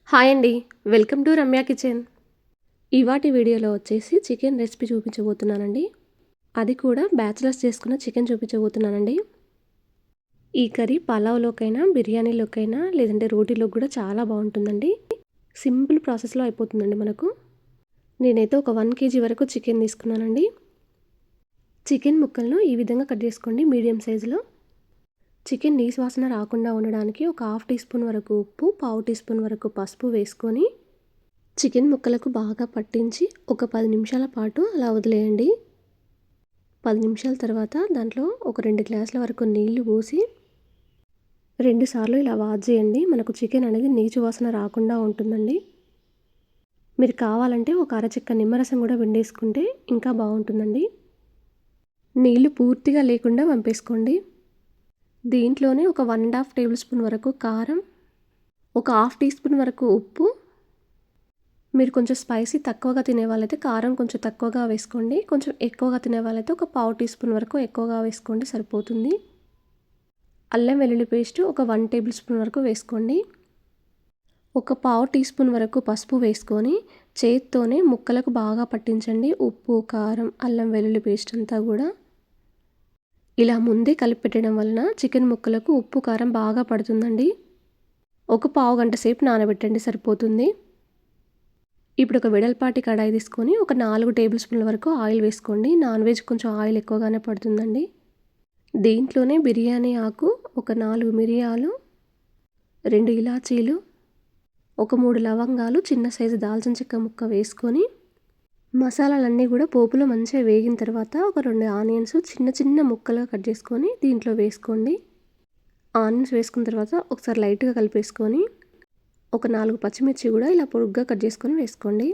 Hi అండి. Welcome to Ramya kitchen. ఇవాటి వీడియోలో వచ్చేసి చికెన్ రెసిపీ చూపించబోతున్నానండి. అది కూడా బ్యాచిలర్స్ చేసుకున్న చికెన్ చూపించబోతున్నానండి. ఈ కర్రీ పలావ్లోకైనా, బిర్యానీలోకైనా లేదంటే రోటీలోకి కూడా చాలా బాగుంటుందండి. సింపుల్ ప్రాసెస్లో అయిపోతుందండి మనకు. నేనైతే ఒక 1 kg వరకు చికెన్ తీసుకున్నానండి. చికెన్ ముక్కలను ఈ విధంగా కట్ చేసుకోండి మీడియం సైజులో. చికెన్ నీసు వాసన రాకుండా ఉండడానికి ఒక 1/2 టీ స్పూన్ వరకు ఉప్పు, 1/2 టీ స్పూన్ వరకు పసుపు వేసుకొని చికెన్ ముక్కలకు బాగా పట్టించి ఒక 10 నిమిషాల పాటు అలా వదిలేయండి. 10 నిమిషాల తర్వాత దాంట్లో ఒక 2 గ్లాసుల వరకు నీళ్లు పోసి 2 సార్లు ఇలా వాష్ చేయండి. మనకు చికెన్ అనేది నీచు వాసన రాకుండా ఉంటుందండి. మీరు కావాలంటే ఒక అరచెక్క నిమ్మరసం కూడా పిండేసుకుంటే ఇంకా బాగుంటుందండి. నీళ్లు పూర్తిగా లేకుండా వంపేసుకోండి. దీంట్లోనే ఒక 1.5 టేబుల్ స్పూన్ వరకు కారం, ఒక 1/2 టీ స్పూన్ వరకు ఉప్పు. మీరు కొంచెం స్పైసీ తక్కువగా తినే వాళ్ళైతే కారం కొంచెం తక్కువగా వేసుకోండి. కొంచెం ఎక్కువగా తినే వాళ్ళైతే ఒక 1/2 టీ స్పూన్ వరకు ఎక్కువగా వేసుకోండి సరిపోతుంది. అల్లం వెల్లుల్లి పేస్ట్ ఒక 1 టేబుల్ స్పూన్ వరకు వేసుకోండి. ఒక 1/2 టీ స్పూన్ వరకు పసుపు వేసుకొని చేత్తోనే ముక్కలకు బాగా పట్టించండి. ఉప్పు, కారం, అల్లం వెల్లుల్లి పేస్ట్ అంతా కూడా ఇలా ముందే కలిపి పెట్టడం వలన చికెన్ ముక్కలకు ఉప్పు, కారం బాగా పడుతుందండి. ఒక పావు గంట సేపు నానబెట్టండి సరిపోతుంది. ఇప్పుడు ఒక వెడల్పాటి కడాయి తీసుకొని ఒక 4 టేబుల్ స్పూన్ల వరకు ఆయిల్ వేసుకోండి. నాన్ వెజ్ కొంచెం ఆయిల్ ఎక్కువగానే పడుతుందండి. దీంట్లోనే బిర్యానీ ఆకు, ఒక 4 మిరియాలు, 2 ఇలాచీలు, ఒక 3 లవంగాలు, చిన్న సైజు దాల్చిన చెక్క ముక్క వేసుకొని మసాలాలన్నీ కూడా పోపులో మంచిగా వేగిన తర్వాత ఒక 2 ఆనియన్స్ చిన్న చిన్న ముక్కలుగా కట్ చేసుకొని దీంట్లో వేసుకోండి. ఆనియన్స్ వేసుకున్న తర్వాత ఒకసారి లైట్గా కలిపేసుకొని ఒక 4 పచ్చిమిర్చి కూడా ఇలా పొడుగ్గా కట్ చేసుకొని వేసుకోండి.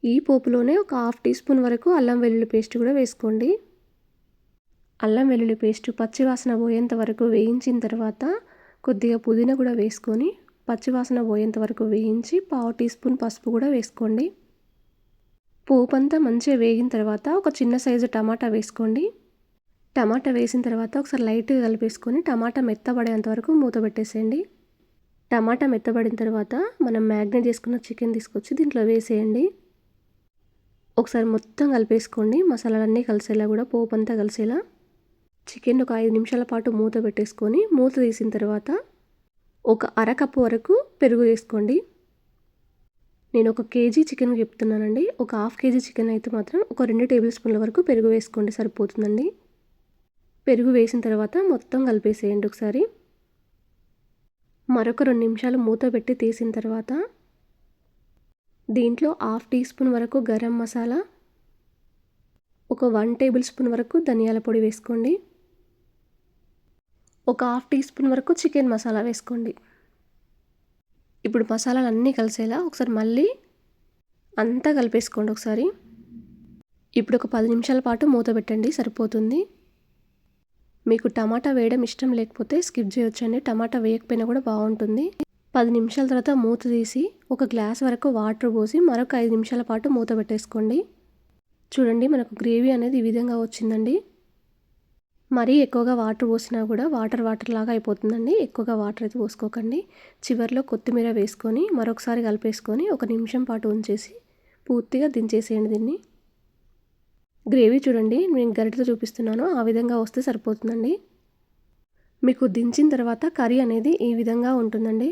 ఈ పోపులోనే ఒక 1/2 టీ స్పూన్ వరకు అల్లం వెల్లుల్లి పేస్ట్ కూడా వేసుకోండి. అల్లం వెల్లుల్లి పేస్ట్ పచ్చివాసన పోయేంత వరకు వేయించిన తర్వాత కొద్దిగా పుదీనా కూడా వేసుకొని పచ్చివాసన పోయేంత వరకు వేయించి 1/2 టీ స్పూన్ పసుపు కూడా వేసుకోండి. పోపు అంతా మంచిగా వేగిన తర్వాత ఒక చిన్న సైజు టమాటా వేసుకోండి. టమాటా వేసిన తర్వాత ఒకసారి లైట్గా కలిపేసుకొని టమాటా మెత్తబడేంత వరకు మూత పెట్టేసేయండి. టమాటా మెత్తబడిన తర్వాత మనం మ్యాగ్నేట్ చేసుకున్న చికెన్ తీసుకొచ్చి దీంట్లో వేసేయండి. ఒకసారి మొత్తం కలిపేసుకోండి. మసాలాలన్నీ కలిసేలా కూడా పోపు అంతా కలిసేలా. చికెన్ ఒక 5 నిమిషాల పాటు మూత పెట్టేసుకొని మూత తీసిన తర్వాత ఒక అరకప్పు వరకు పెరుగు వేసుకోండి. నేను ఒక కేజీ చికెన్ చెప్తున్నానండి. ఒక 1/2 కేజీ చికెన్ అయితే మాత్రం ఒక 2 టేబుల్ స్పూన్ల వరకు పెరుగు వేసుకోండి సరిపోతుందండి. పెరుగు వేసిన తర్వాత మొత్తం కలిపేసేయండి ఒకసారి. మరొక 2 నిమిషాలు మూత పెట్టి తీసిన తర్వాత దీంట్లో 1/2 టీ స్పూన్ వరకు గరం మసాలా, ఒక 1 టేబుల్ స్పూన్ వరకు ధనియాల పొడి వేసుకోండి. ఒక 1/2 టీ స్పూన్ వరకు చికెన్ మసాలా వేసుకోండి. ఇప్పుడు మసాలాలు అన్నీ కలిసేలా ఒకసారి మళ్ళీ అంతా కలిపేసుకోండి ఒకసారి. ఇప్పుడు ఒక 10 నిమిషాల పాటు మూత పెట్టండి సరిపోతుంది. మీకు టమాటా వేయడం ఇష్టం లేకపోతే స్కిప్ చేయొచ్చండి. టమాటా వేయకపోయినా కూడా బాగుంటుంది. 10 నిమిషాల తర్వాత మూత తీసి ఒక గ్లాస్ వరకు వాటర్ పోసి మరొక 5 నిమిషాల పాటు మూత పెట్టేసుకోండి. చూడండి మనకు గ్రేవీ అనేది ఈ విధంగా వచ్చిందండి. మరీ ఎక్కువగా వాటర్ పోసినా కూడా వాటర్ లాగా అయిపోతుందండి. ఎక్కువగా వాటర్ అయితే పోసుకోకండి. చివరిలో కొత్తిమీర వేసుకొని మరొకసారి కలిపేసుకొని ఒక నిమిషం పాటు ఉంచేసి పూర్తిగా దించేసేయండి దీన్ని. గ్రేవీ చూడండి నేను గరిటెతో చూపిస్తున్నాను, ఆ విధంగా వస్తే సరిపోతుందండి. మీకు దించిన తర్వాత కర్రీ అనేది ఈ విధంగా ఉంటుందండి.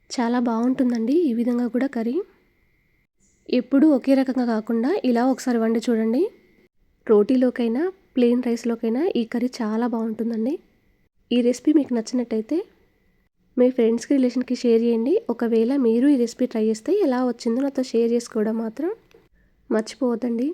చాలా బాగుంటుందండి ఈ విధంగా కూడా కర్రీ. ఎప్పుడూ ఒకే రకంగా కాకుండా ఇలా ఒకసారి వండి చూడండి. రోటీలోకైనా ప్లెయిన్ రైస్లోకైనా ఈ కర్రీ చాలా బాగుంటుందండి. ఈ రెసిపీ మీకు నచ్చినట్టయితే మీ ఫ్రెండ్స్కి, రిలేషన్కి షేర్ చేయండి. ఒకవేళ మీరు ఈ రెసిపీ ట్రై చేస్తే ఎలా వచ్చిందో నాతో షేర్ చేసుకోవడం మాత్రం మర్చిపోవద్దండి.